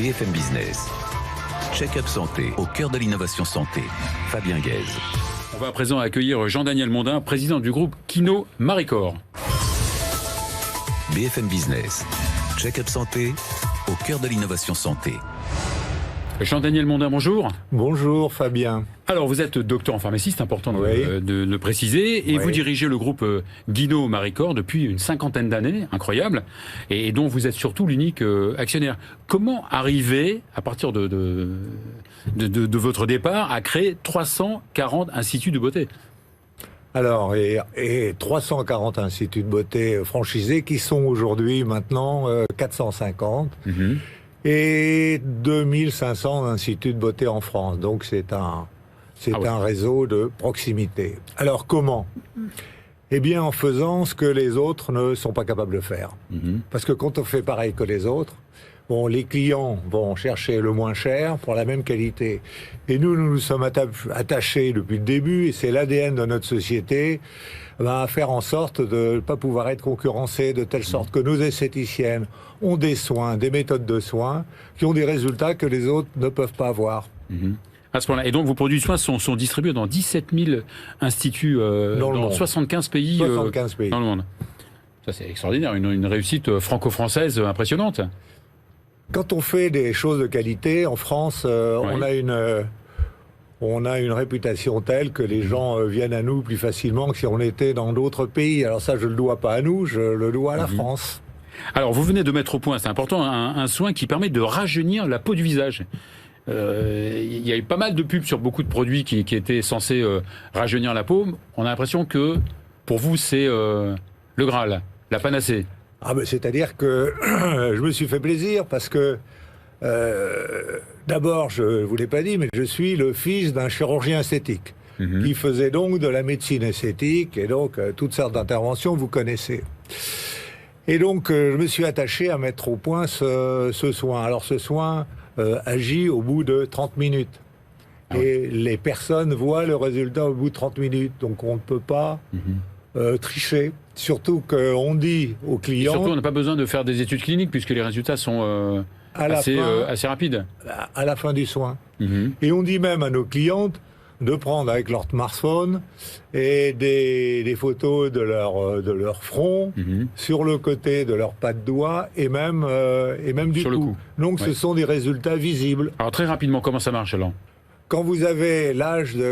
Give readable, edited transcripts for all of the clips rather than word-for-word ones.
BFM Business. Check-up santé, au cœur de l'innovation santé. Fabien Guèze. On va à présent accueillir Jean-Daniel Mondin, président du groupe Kino Maricor. BFM Business. Check-up santé, au cœur de l'innovation santé. Jean-Daniel Mondin, bonjour. Bonjour Fabien. Alors vous êtes docteur en pharmacie, c'est important Oui. de le préciser, et Oui. vous dirigez le groupe Kino Maricor depuis une 50aine d'années, incroyable, et dont vous êtes surtout l'unique actionnaire. Comment arriver, à partir de votre départ, à créer 340 instituts de beauté ? Alors, et 340 instituts de beauté franchisés qui sont aujourd'hui maintenant 450 et 2500 instituts de beauté en France. Donc c'est un réseau de proximité. Alors comment ? Eh bien en faisant ce que les autres ne sont pas capables de faire. Parce que quand on fait pareil que les autres, bon, les clients vont chercher le moins cher pour la même qualité. Et nous nous sommes attachés depuis le début, et c'est l'ADN de notre société, à faire en sorte de ne pas pouvoir être concurrencés, de telle sorte que nos esthéticiennes ont des soins, des méthodes de soins, qui ont des résultats que les autres ne peuvent pas avoir. À ce point-là. Et donc vos produits de soins sont distribués dans 17 000 instituts dans 75 pays, 75 pays. dans le monde. Ça c'est extraordinaire, une réussite franco-française impressionnante. Quand on fait des choses de qualité, en France, on a une réputation telle que les gens viennent à nous plus facilement que si on était dans d'autres pays. Alors ça, je ne le dois pas à nous, je le dois à la France. Alors vous venez de mettre au point, c'est important, un soin qui permet de rajeunir la peau du visage. Il y a eu pas mal de pubs sur beaucoup de produits qui étaient censés rajeunir la peau. On a l'impression que pour vous c'est le Graal, la panacée. Ah ben, c'est-à-dire que je me suis fait plaisir parce que d'abord, je ne vous l'ai pas dit, mais je suis le fils d'un chirurgien esthétique qui faisait donc de la médecine esthétique et donc toutes sortes d'interventions, vous connaissez. Et donc, je me suis attaché à mettre au point ce soin. Alors, ce soin agit au bout de 30 minutes. Et les personnes voient le résultat au bout de 30 minutes. Donc, on ne peut pas tricher. Surtout qu'on dit aux clients... Et surtout, on n'a pas besoin de faire des études cliniques puisque les résultats sont assez rapides. À la fin du soin. Et on dit même à nos clientes de prendre avec leur smartphone et des photos de leur front sur le côté de leur pas de doigt et même du cou. Donc ce sont des résultats visibles. Alors très rapidement, comment ça marche alors ? Quand vous avez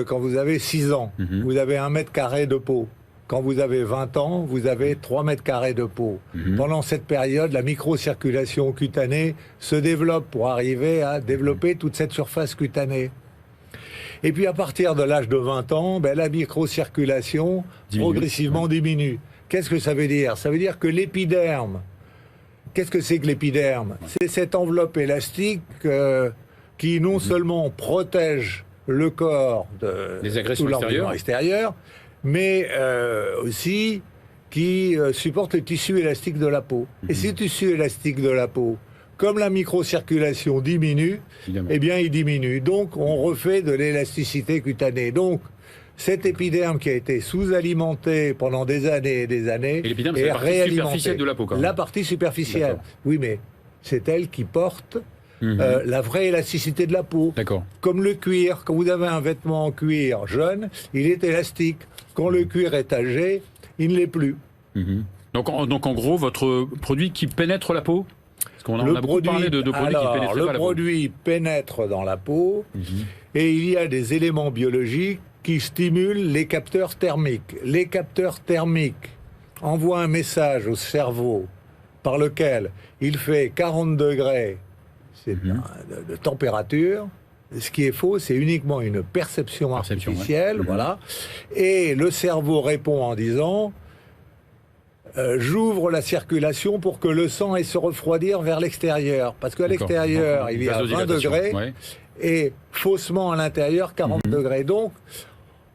quand vous avez 6 ans, vous avez 1 mètre carré de peau. Quand vous avez 20 ans, vous avez 3 mètres carrés de peau. Pendant cette période, la microcirculation cutanée se développe pour arriver à développer toute cette surface cutanée. Et puis à partir de l'âge de 20 ans, la microcirculation progressivement diminue. Qu'est-ce que ça veut dire ? Ça veut dire que l'épiderme, qu'est-ce que c'est que l'épiderme ? C'est cette enveloppe élastique qui non seulement protège le corps des agressions extérieures, mais aussi qui supporte le tissu élastique de la peau. Et ce tissu élastique de la peau, comme la microcirculation diminue, eh bien il diminue. Donc on refait de l'élasticité cutanée. Donc cet épiderme qui a été sous-alimenté pendant des années et des années est réalimenté. La partie superficielle de la peau, quand même. La partie superficielle. D'accord. Oui, mais c'est elle qui porte la vraie élasticité de la peau. D'accord. Comme le cuir. Quand vous avez un vêtement en cuir jeune, il est élastique. Quand le cuir est âgé, il ne l'est plus. Donc en gros, votre produit qui pénètre la peau ? Parce qu'on a beaucoup parlé de produits qui pénètrent pas la peau. Le produit pénètre dans la peau et il y a des éléments biologiques qui stimulent les capteurs thermiques. Les capteurs thermiques envoient un message au cerveau par lequel il fait 40 degrés de température. Ce qui est faux, c'est uniquement une perception artificielle, voilà. Et le cerveau répond en disant j'ouvre la circulation pour que le sang aille se refroidir vers l'extérieur. Parce qu'à l'extérieur, il y a 20 degrés et faussement à l'intérieur, 40 degrés. Donc,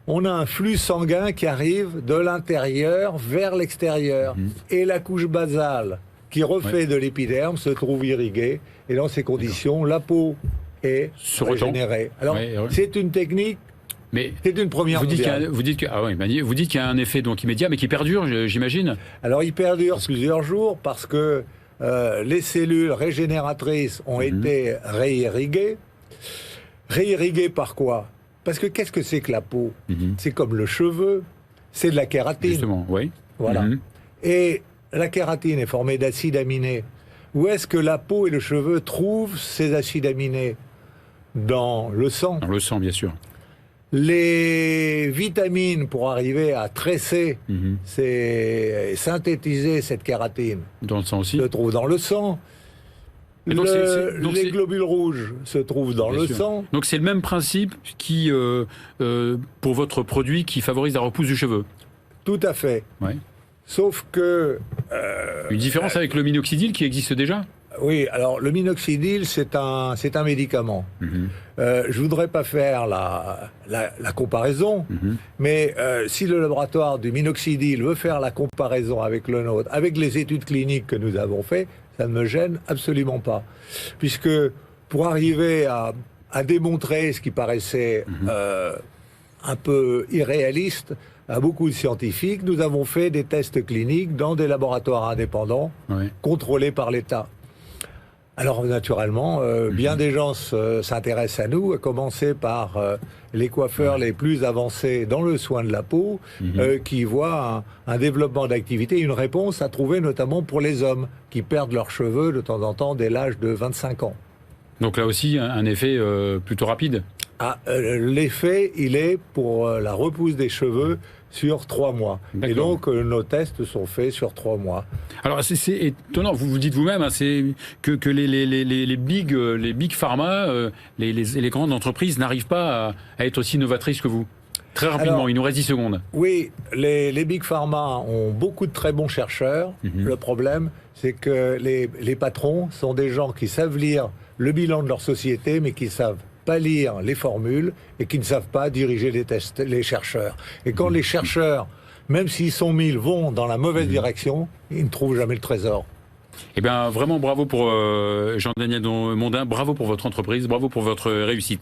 on a un flux sanguin qui arrive de l'intérieur vers l'extérieur. Et la couche basale qui refait de l'épiderme se trouve irriguée. Et dans ces conditions, la peau est régénérée. Alors, c'est une technique, mais c'est une première mondiale. Vous dites qu'il y a un effet donc immédiat, mais qui perdure, j'imagine. Alors, il perdure plusieurs jours parce que les cellules régénératrices ont été réirriguées. Réirriguées par quoi? Parce que qu'est-ce que c'est que la peau? C'est comme le cheveu, c'est de la kératine. Justement, oui. Voilà. Et la kératine est formée d'acides aminés. Où est-ce que la peau et le cheveu trouvent ces acides aminés? Dans le sang. Dans le sang, bien sûr. Les vitamines pour arriver à tresser, c'est synthétiser cette kératine. Dans le sang aussi. Se trouvent dans le sang. Donc les globules rouges se trouvent dans le sang. Donc c'est le même principe qui, pour votre produit, qui favorise la repousse du cheveu. Tout à fait. Ouais. Sauf que... Une différence avec le minoxidil qui existe déjà? Oui, alors le minoxidil, c'est un médicament. Je voudrais pas faire la comparaison, mais si le laboratoire du minoxidil veut faire la comparaison avec le nôtre, avec les études cliniques que nous avons faites, ça ne me gêne absolument pas. Puisque pour arriver à démontrer ce qui paraissait un peu irréaliste à beaucoup de scientifiques, nous avons fait des tests cliniques dans des laboratoires indépendants, contrôlés par l'État. Alors naturellement, bien des gens s'intéressent à nous, à commencer par les coiffeurs les plus avancés dans le soin de la peau, qui voient un développement d'activité, une réponse à trouver notamment pour les hommes qui perdent leurs cheveux de temps en temps dès l'âge de 25 ans. Donc là aussi, un effet plutôt rapide. L'effet, il est pour la repousse des cheveux sur 3 mois. Et donc, nos tests sont faits sur 3 mois. Alors, c'est étonnant, vous dites vous-même, hein, c'est que les big pharma, les grandes entreprises n'arrivent pas à être aussi novatrices que vous. Très rapidement, alors, il nous reste 10 secondes. Oui, les big pharma ont beaucoup de très bons chercheurs. Le problème, c'est que les patrons sont des gens qui savent lire le bilan de leur société, mais qui savent pas lire les formules et qui ne savent pas diriger les chercheurs. Et quand les chercheurs, même s'ils sont 1000, vont dans la mauvaise direction, ils ne trouvent jamais le trésor. Eh bien, vraiment bravo pour Jean-Daniel Mondin, bravo pour votre entreprise, bravo pour votre réussite.